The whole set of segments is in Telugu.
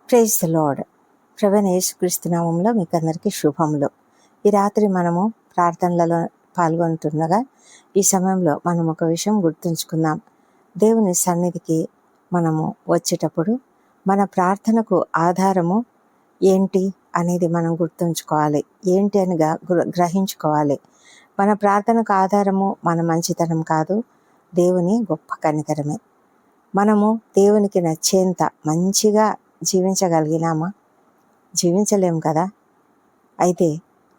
Praise the lord. ప్రభువైన యేసుక్రీస్తు నామములో మీకు అందరికీ శుభములు. ఈ రాత్రి మనము ప్రార్థనలలో పాల్గొంటుండగా ఈ సమయంలో మనం ఒక విషయం గుర్తుంచుకుందాం. దేవుని సన్నిధికి మనము వచ్చేటప్పుడు మన ప్రార్థనకు ఆధారము ఏంటి అనేది మనం గుర్తుంచుకోవాలి. ఏంటి అని గ్రహించుకోవాలి. మన ప్రార్థనకు ఆధారము మన మంచితనం కాదు, దేవుని గొప్ప కనికరమే. మనము దేవునికి నచ్చేంత మంచిగా జీవించగలిగినామా? జీవించలేం కదా. అయితే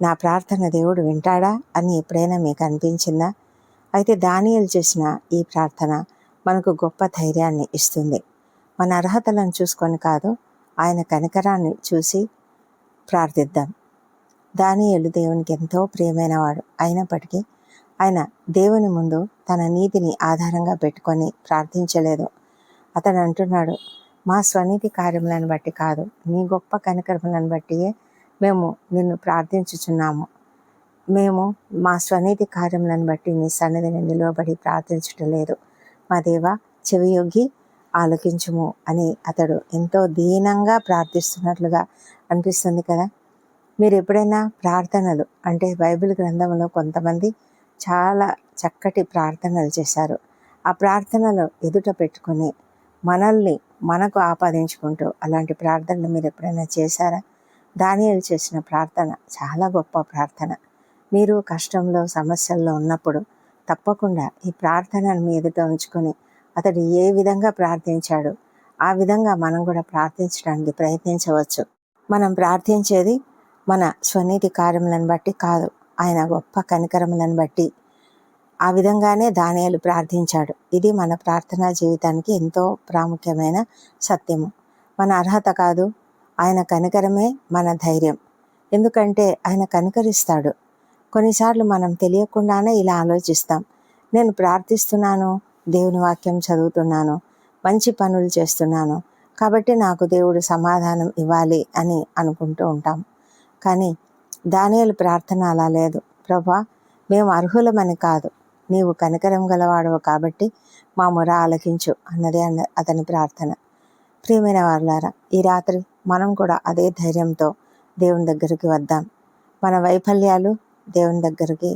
నా ప్రార్థన దేవుడు వింటాడా అని ఎప్పుడైనా మీకు అనిపించిందా? అయితే దానియేలు చేసిన ఈ ప్రార్థన మనకు గొప్ప ధైర్యాన్ని ఇస్తుంది. మన అర్హతలను చూసుకొని కాదు, ఆయన కనికరాన్ని చూసి ప్రార్థిద్దాం. దానియేలు దేవునికి ఎంతో ప్రియమైనవాడు. అయినప్పటికీ ఆయన దేవుని ముందు తన నీతిని ఆధారంగా పెట్టుకొని ప్రార్థించలేదు. అతడు అంటున్నాడు, మా స్వనీతి కార్యములను బట్టి కాదు, నీ గొప్ప కనికరములను బట్టియే మేము నిన్ను ప్రార్థించుచున్నాము. మేము మా స్వనీతి కార్యములను బట్టి నీ సన్నిధిని నిలువబడి ప్రార్థించటం లేదు. మా దేవా, చెవియొగ్గి ఆలకించుము అని అతడు ఎంతో దీనంగా ప్రార్థిస్తున్నట్లుగా అనిపిస్తుంది కదా. మీరు ఎప్పుడైనా ప్రార్థనలు అంటే బైబిల్ గ్రంథంలో కొంతమంది చాలా చక్కటి ప్రార్థనలు చేశారు. ఆ ప్రార్థనలు ఎదుట పెట్టుకొని మనల్ని మనకు ఆపాదించుకుంటూ అలాంటి ప్రార్థనలు మీరు ఎప్పుడైనా చేశారా? దానియేలు చేసిన ప్రార్థన చాలా గొప్ప ప్రార్థన. మీరు కష్టంలో సమస్యల్లో ఉన్నప్పుడు తప్పకుండా ఈ ప్రార్థనను మీ ఎదుట ఉంచుకొని అతడు ఏ విధంగా ప్రార్థించాడు ఆ విధంగా మనం కూడా ప్రార్థించడానికి ప్రయత్నించవచ్చు. మనం ప్రార్థించేది మన స్వనీతి కార్యములను బట్టి కాదు, ఆయన గొప్ప కనికరములను బట్టి. ఆ విధంగానే దానియేలు ప్రార్థించాడు. ఇది మన ప్రార్థనా జీవితానికి ఎంతో ప్రాముఖ్యమైన సత్యము. మన అర్హత కాదు, ఆయన కనికరమే మన ధైర్యం. ఎందుకంటే ఆయన కనికరిస్తాడు. కొన్నిసార్లు మనం తెలియకుండానే ఇలా ఆలోచిస్తాం, నేను ప్రార్థిస్తున్నాను, దేవుని వాక్యం చదువుతున్నాను, మంచి పనులు చేస్తున్నాను, కాబట్టి నాకు దేవుడు సమాధానం ఇవ్వాలి అని అనుకుంటూ ఉంటాం. కానీ దానియేలు ప్రార్థన అలా లేదు. ప్రభువా, మేము అర్హులమని కాదు, నీవు కనికరం గలవాడవు కాబట్టి మా మొర ఆలకించు అన్నదే అతని ప్రార్థన. ప్రియమైన వారులారా, ఈ రాత్రి మనం కూడా అదే ధైర్యంతో దేవుని దగ్గరికి వద్దాం. మన వైఫల్యాలు దేవుని దగ్గరికి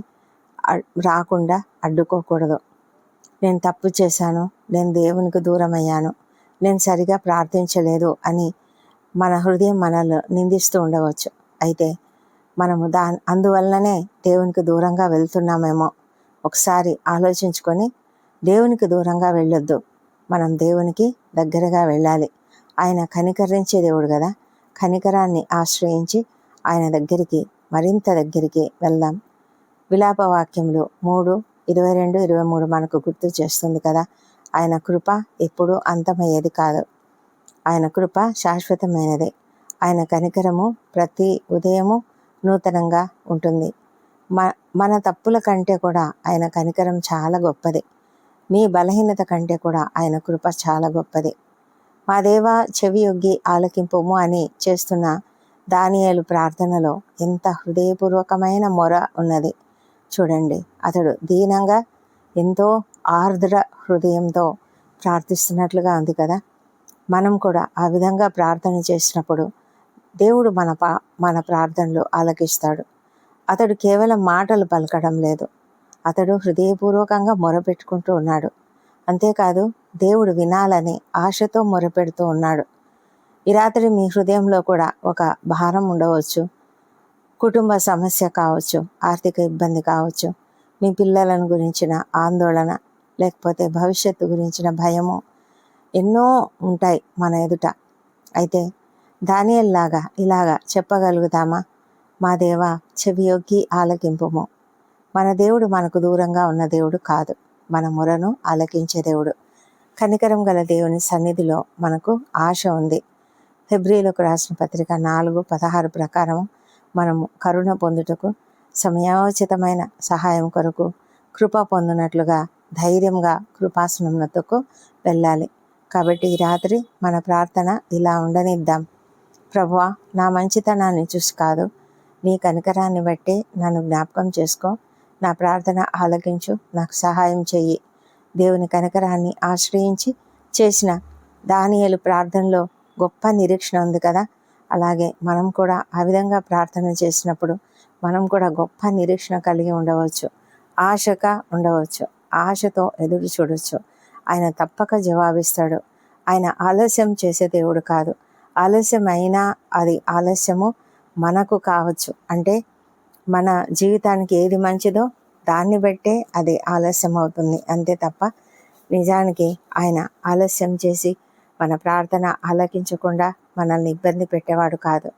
రాకుండా అడ్డుకోకూడదు. నేను తప్పు చేశాను, నేను దేవునికి దూరం అయ్యాను, నేను సరిగా ప్రార్థించలేదు అని మన హృదయం మనల్ని నిందిస్తూ ఉండవచ్చు. అయితే మనము అందువల్లనే దేవునికి దూరంగా వెళ్తున్నామేమో ఒకసారి ఆలోచించుకొని దేవునికి దూరంగా వెళ్ళొద్దు. మనం దేవునికి దగ్గరగా వెళ్ళాలి. ఆయన కనికరించే దేవుడు కదా. కనికరాన్ని ఆశ్రయించి ఆయన దగ్గరికి, మరింత దగ్గరికి వెళ్దాం. విలాప వాక్యములు 3:22-23 మనకు గుర్తు చేస్తుంది కదా. ఆయన కృప ఎప్పుడూ అంతమయ్యేది కాదు. ఆయన కృప శాశ్వతమైనదే. ఆయన కనికరము ప్రతి ఉదయము నూతనంగా ఉంటుంది. మన తప్పుల కంటే కూడా ఆయన కనికరం చాలా గొప్పది. మీ బలహీనత కంటే కూడా ఆయన కృప చాలా గొప్పది. మా దేవా, చెవియొగ్గి ఆలకింపుము అని చేస్తున్న దానియేలు ప్రార్థనలో ఎంత హృదయపూర్వకమైన మొర ఉన్నది చూడండి. అతడు దీనంగా ఎంతో ఆర్ద్ర హృదయంతో ప్రార్థిస్తున్నట్లుగా ఉంది కదా. మనం కూడా ఆ విధంగా ప్రార్థన చేసినప్పుడు దేవుడు మన ప్రార్థనలు ఆలకిస్తాడు. అతడు కేవలం మాటలు పలకడం లేదు, అతడు హృదయపూర్వకంగా మొరపెట్టుకుంటూ ఉన్నాడు. అంతేకాదు, దేవుడు వినాలని ఆశతో మొరపెడుతూ ఉన్నాడు. ఈ రాత్రి మీ హృదయంలో కూడా ఒక భారం ఉండవచ్చు. కుటుంబ సమస్య కావచ్చు, ఆర్థిక ఇబ్బంది కావచ్చు, మీ పిల్లలను గురించిన ఆందోళన, లేకపోతే భవిష్యత్తు గురించిన భయము, ఎన్నో ఉంటాయి మన ఎదుట. అయితే దానియేలులాగా ఇలాగా చెప్పగలుగుతామా? మా దేవా, చెవియొగ్గి ఆలకింపుము. మన దేవుడు మనకు దూరంగా ఉన్న దేవుడు కాదు, మన మొరను ఆలకించే దేవుడు. కనికరం గల దేవుని సన్నిధిలో మనకు ఆశ ఉంది. హెబ్రీయులకు రాసిన పత్రిక 4:16 ప్రకారం మనము కరుణ పొందుటకు, సమయోచితమైన సహాయం కొరకు కృప పొందినట్లుగా ధైర్యంగా కృపాసనమునకు వెళ్ళాలి. కాబట్టి ఈ రాత్రి మన ప్రార్థన ఇలా ఉండనిద్దాం. ప్రభువా, నా మంచితనాన్ని చూసి కాదు, నీ కనికరాన్ని బట్టి నన్ను జ్ఞాపకం చేసుకో, నా ప్రార్థన ఆలకించు, నాకు సహాయం చెయ్యి. దేవుని కనికరాన్ని ఆశ్రయించి చేసిన దానియేలు ప్రార్థనలో గొప్ప నిరీక్షణ ఉంది కదా. అలాగే మనం కూడా ఆ విధంగా ప్రార్థన చేసినప్పుడు మనం కూడా గొప్ప నిరీక్షణ కలిగి ఉండవచ్చు, ఆశగా ఉండవచ్చు, ఆశతో ఎదురు చూడవచ్చు. ఆయన తప్పక జవాబిస్తాడు. ఆయన ఆలస్యం చేసే దేవుడు కాదు. ఆలస్యం అయినా అది ఆలస్యము మనకు కావచ్చు, అంటే మన జీవితానికి ఏది మంచిదో దాన్ని బట్టే అది ఆలస్యం అవుతుంది, అంతే తప్ప నిజానికి ఆయన ఆలస్యం చేసి మన ప్రార్థన ఆలకించకుండా మనల్ని ఇబ్బంది పెట్టేవాడు కాదు.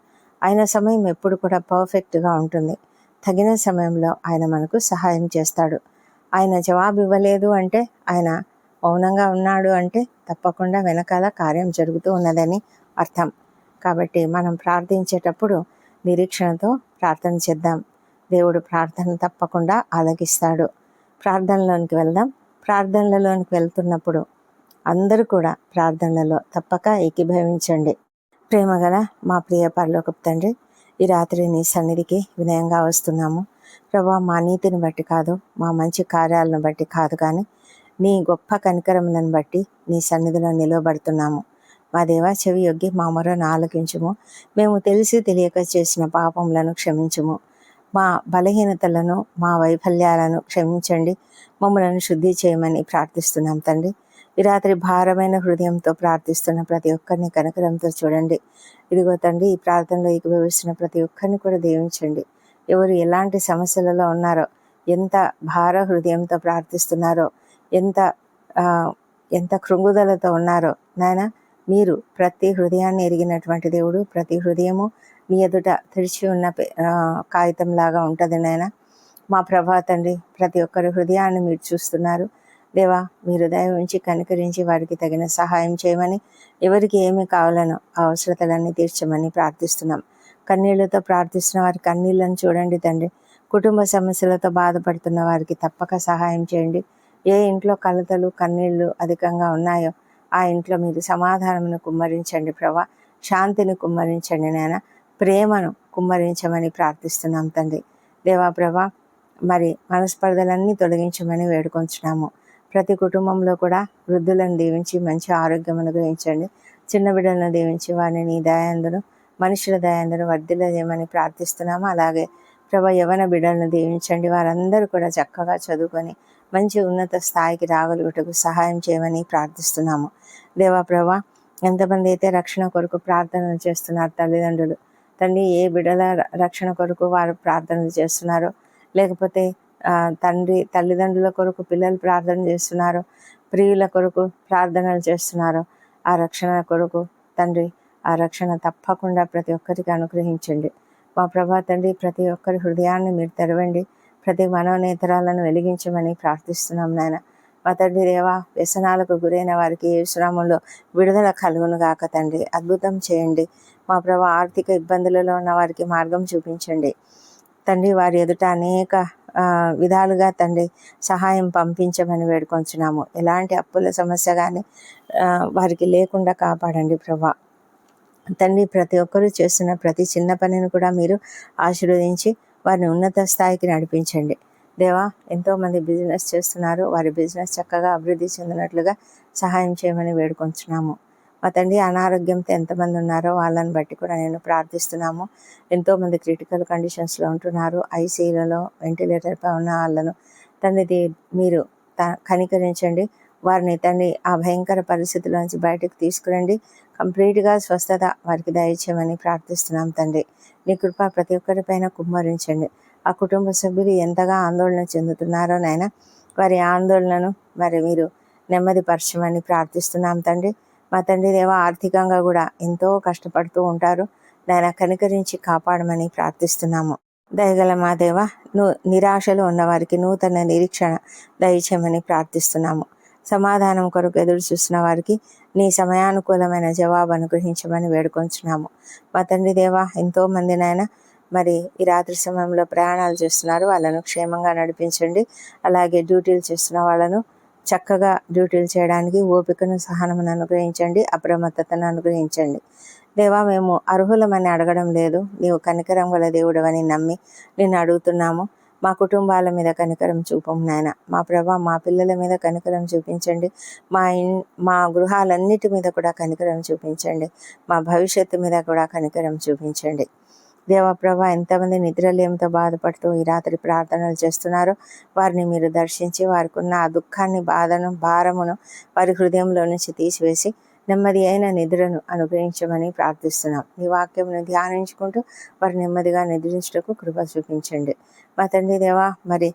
ఆయన సమయం ఎప్పుడు కూడా పర్ఫెక్ట్గా ఉంటుంది. తగిన సమయంలో ఆయన మనకు సహాయం చేస్తాడు. ఆయన జవాబు ఇవ్వలేదు అంటే, ఆయన మౌనంగా ఉన్నాడు అంటే తప్పకుండా వెనకాల కార్యం జరుగుతూ ఉన్నదని అర్థం. కాబట్టి మనం ప్రార్థించేటప్పుడు నిరీక్షణతో ప్రార్థన చేద్దాం. దేవుడు ప్రార్థన తప్పకుండా ఆలకిస్తాడు. ప్రార్థనలోనికి వెళ్దాం. ప్రార్థనలలోనికి వెళ్తున్నప్పుడు అందరూ కూడా ప్రార్థనలలో తప్పక ఏకీభవించండి. ప్రేమగల మా ప్రియ పరలోకపు తండ్రి, ఈ రాత్రి నీ సన్నిధికి వినయంగా వస్తున్నాము ప్రభా. మా నీతిని బట్టి కాదు, మా మంచి కార్యాలను బట్టి కాదు, కానీ నీ గొప్ప కనికరములను బట్టి నీ సన్నిధిలో నిలవబడుతున్నాము. మా దేవా, చెవి యొగ్గి మా మొరను ఆలకించుము. మేము తెలిసి తెలియక చేసిన పాపములను క్షమించుము. మా బలహీనతలను, మా వైఫల్యాలను క్షమించండి. మమ్మలను శుద్ధి చేయమని ప్రార్థిస్తున్నాం తండ్రి. ఈ రాత్రి భారమైన హృదయంతో ప్రార్థిస్తున్న ప్రతి ఒక్కరిని కనికరంతో చూడండి. ఇదిగో తండ్రి, ఈ ప్రార్థనలో ఏకీభవిస్తున్న ప్రతి ఒక్కరిని కూడా దీవించండి. ఎవరు ఎలాంటి సమస్యలలో ఉన్నారో, ఎంత భార హృదయంతో ప్రార్థిస్తున్నారో, ఎంత కృంగుదలతో ఉన్నారో నాయన, మీరు ప్రతి హృదయాన్ని ఎరిగినటువంటి దేవుడు. ప్రతి హృదయము మీ ఎదుట తెరిచి ఉన్న కాగితంలాగా ఉంటుంది నాయన. మా ప్రభా తండ్రి, ప్రతి ఒక్కరి హృదయాన్ని మీరు చూస్తున్నారు దేవా. మీరు దయ ఉంచి కనికరించి వారికి తగిన సహాయం చేయమని, ఎవరికి ఏమి కావాలనో ఆ అవసరతలన్నీ తీర్చమని ప్రార్థిస్తున్నాం. కన్నీళ్లతో ప్రార్థిస్తున్న వారి కన్నీళ్లను చూడండి తండ్రి. కుటుంబ సమస్యలతో బాధపడుతున్న వారికి తప్పక సహాయం చేయండి. ఏ ఇంట్లో కలతలు, కన్నీళ్లు అధికంగా ఉన్నాయో ఆ ఇంట్లో మీరు సమాధానమును కుమ్మరించండి ప్రభా. శాంతిని కుమ్మరించండి నాయన. ప్రేమను కుమ్మరించమని ప్రార్థిస్తున్నాం తండ్రి. దేవా ప్రభా, మరి మనస్పర్ధలన్నీ తొలగించమని వేడుకొంచున్నాము. ప్రతి కుటుంబంలో కూడా వృద్ధులను దీవించి మంచి ఆరోగ్యం అనుగ్రహించండి. చిన్న బిడ్డలను దీవించి వారిని నీ దయాందును, మనుషుల దయాందును వర్ధిల్లజేయమని ప్రార్థిస్తున్నాము. అలాగే ప్రభా, యవన బిడ్డలను దీవించండి. వారందరూ కూడా చక్కగా చదువుకొని మంచి ఉన్నత స్థాయికి రాగలుగుటకు సహాయం చేయమని ప్రార్థిస్తున్నాము. దేవా ప్రభా, ఎంతమంది అయితే రక్షణ కొరకు ప్రార్థనలు చేస్తున్నారు తల్లిదండ్రులు తండ్రి, ఏ బిడ్డల రక్షణ కొరకు వారు ప్రార్థనలు చేస్తున్నారో, లేకపోతే తల్లిదండ్రుల కొరకు పిల్లలు ప్రార్థన చేస్తున్నారో, ప్రియుల కొరకు ప్రార్థనలు చేస్తున్నారో, ఆ రక్షణ కొరకు తండ్రి, ఆ రక్షణ తప్పకుండా ప్రతి ఒక్కరికి అనుగ్రహించండి. మా ప్రభా తండ్రి, ప్రతి ఒక్కరి హృదయాన్ని మీరు తెరవండి. ప్రతి మనోనేతరాలను వెలిగించమని ప్రార్థిస్తున్నాం నాయన. మా తండ్రి దేవా, వ్యసనాలకు గురైన వారికి ఏ శ్రమంలో విడుదల కలుగును గాక తండ్రి. అద్భుతం చేయండి మా ప్రభా. ఆర్థిక ఇబ్బందులలో ఉన్న వారికి మార్గం చూపించండి తండ్రి. వారి ఎదుట అనేక విధాలుగా తండ్రి సహాయం పంపించమని వేడుకొంచున్నాము. ఎలాంటి అప్పుల సమస్య కానీ వారికి లేకుండా కాపాడండి ప్రభా తండ్రి. ప్రతి ఒక్కరూ చేస్తున్న ప్రతి చిన్న పనిని కూడా మీరు ఆశీర్వదించి వారిని ఉన్నత స్థాయికి నడిపించండి దేవా. ఎంతోమంది బిజినెస్ చేస్తున్నారు, వారి బిజినెస్ చక్కగా అభివృద్ధి చెందినట్లుగా సహాయం చేయమని వేడుకొంచున్నాము. మా తండ్రి, అనారోగ్యంతో ఎంతమంది ఉన్నారో వాళ్ళని బట్టి కూడా నేను ప్రార్థిస్తున్నాము. ఎంతోమంది క్రిటికల్ కండిషన్స్లో ఉంటున్నారు, ఐసీయూలలో వెంటిలేటర్పై ఉన్న వాళ్ళను తండ్రి మీరు కనికరించండి. వారిని తండ్రి ఆ భయంకర పరిస్థితుల నుంచి బయటకు తీసుకురండి. కంప్లీట్గా స్వస్థత వారికి దయచేయమని ప్రార్థిస్తున్నాం తండ్రి. నీ కృప ప్రతి ఒక్కరిపైన కుమ్మరించండి. ఆ కుటుంబ సభ్యులు ఎంతగా ఆందోళన చెందుతున్నారో నాయన, వారి ఆందోళనను మరి మీరు నెమ్మదిపరచమని ప్రార్థిస్తున్నాం తండ్రి. మా తండ్రి దేవా, ఆర్థికంగా కూడా ఎంతో కష్టపడుతూ ఉంటారు నాయన, కనికరించి కాపాడమని ప్రార్థిస్తున్నాము. దయగల మా దేవ, నిరాశలో ఉన్నవారికి నూతన నిరీక్షణ దయచేయమని ప్రార్థిస్తున్నాము. సమాధానం కొరకు ఎదురు చూస్తున్న వారికి నీ సమయానుకూలమైన జవాబు అనుగ్రహించమని వేడుకొంచున్నాము. మా తండ్రి దేవా, ఎంతోమంది నాయన మరి ఈ రాత్రి సమయంలో ప్రయాణాలు చేస్తున్నారు, వాళ్ళను క్షేమంగా నడిపించండి. అలాగే డ్యూటీలు చేస్తున్న వాళ్ళను చక్కగా డ్యూటీలు చేయడానికి ఓపికను, సహనమును అనుగ్రహించండి. అప్రమత్తతను అనుగ్రహించండి దేవా. మేము అర్హులమని అడగడం లేదు, నీవు కనికరం గల దేవుడు అని నమ్మి నిన్ను అడుగుతున్నాము. మా కుటుంబాల మీద కనికరం చూపము నాయన. మా ప్రభా, మా పిల్లల మీద కనికరం చూపించండి. మా గృహాలన్నిటి మీద కూడా కనికరం చూపించండి. మా భవిష్యత్తు మీద కూడా కనికరం చూపించండి. దేవప్రభ, ఎంతమంది నిద్రలేమితో బాధపడుతూ ఈ రాత్రి ప్రార్థనలు చేస్తున్నారో వారిని మీరు దర్శించి వారికి ఉన్న ఆ దుఃఖాన్ని, బాధను, భారమును వారి హృదయంలో నుంచి తీసివేసి నెమ్మది అయిన నిద్రను అనుగ్రహించమని ప్రార్థిస్తున్నాం. నీ వాక్యమును ధ్యానించుకుంటూ వారు నెమ్మదిగా నిద్రించుటకు కృప చూపించండి. మా తండ్రి దేవా, మరి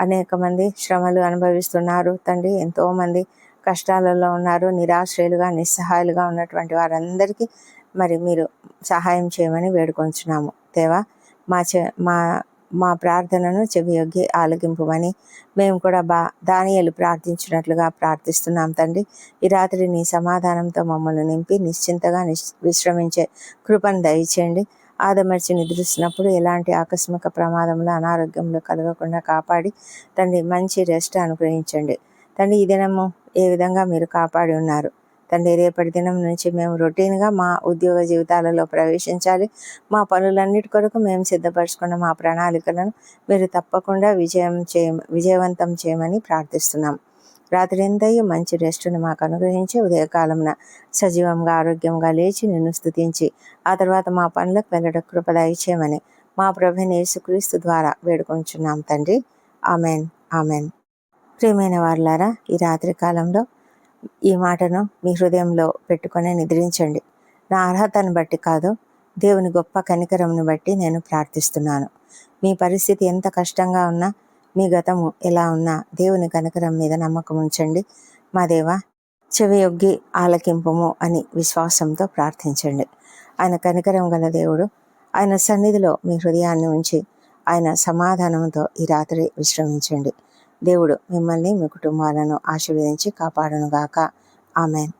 అనేక మంది శ్రమలు అనుభవిస్తున్నారు తండ్రి. ఎంతోమంది కష్టాలలో ఉన్నారు. నిరాశ్రయులుగా, నిస్సహాయులుగా ఉన్నటువంటి వారందరికీ మరి మీరు సహాయం చేయమని వేడుకొంచున్నాము దేవా. మా మా ప్రార్థనను చెవియొగ్గి ఆలకింపుమని మేము కూడా దానియేలు ప్రార్థించినట్లుగా ప్రార్థిస్తున్నాం తండ్రి. ఈ రాత్రి నీ సమాధానంతో మమ్మల్ని నింపి నిశ్చింతగా విశ్రమించే కృపను దయచేయండి. ఆదమర్చి నిద్రిస్తున్నప్పుడు ఎలాంటి ఆకస్మిక ప్రమాదంలో, అనారోగ్యంలో కలగకుండా కాపాడి తండ్రి మంచి రెస్ట్ అనుగ్రహించండి తండ్రి. ఈ దినము ఏ విధంగా మీరు కాపాడి ఉన్నారు తండ్రి, రేపటి దినం నుంచి మేము రొటీన్గా మా ఉద్యోగ జీవితాలలో ప్రవేశించాలి. మా కొరకు మేము సిద్ధపరచుకున్న మా ప్రణాళికలను మీరు తప్పకుండా విజయవంతం చేయమని ప్రార్థిస్తున్నాం. రాత్రి ఎంతయో మంచి రెస్టును మాకు అనుగ్రహించి ఉదయకాలంన సజీవంగా, ఆరోగ్యంగా లేచి నిన్ను స్తుతించి ఆ తర్వాత మా పనులకు వెళ్ళడం కృప దయచేయమని మా ప్రభువైన యేసుక్రీస్తు ద్వారా వేడుకొంచున్నాం తండ్రి. Amen, amen. ప్రియమైన వారులారా, ఈ రాత్రి కాలంలో ఈ మాటను మీ హృదయంలో పెట్టుకొని నిద్రించండి. నా అర్హతను బట్టి కాదు, దేవుని గొప్ప కనికరంను బట్టి నేను ప్రార్థిస్తున్నాను. మీ పరిస్థితి ఎంత కష్టంగా ఉన్నా, మీ గతము ఎలా ఉన్నా దేవుని కనికరం మీద నమ్మకం ఉంచండి. మా దేవా, చెవియొగ్గి ఆలకింపుము అని విశ్వాసంతో ప్రార్థించండి. ఆయన కనికరం గల దేవుడు. ఆయన సన్నిధిలో మీ హృదయాన్ని ఉంచి ఆయన సమాధానంతో ఈ రాత్రి విశ్రమించండి. దేవుడు మిమ్మల్ని, మీ కుటుంబాలను ఆశీర్వదించి కాపాడునుగాక. ఆమెన్.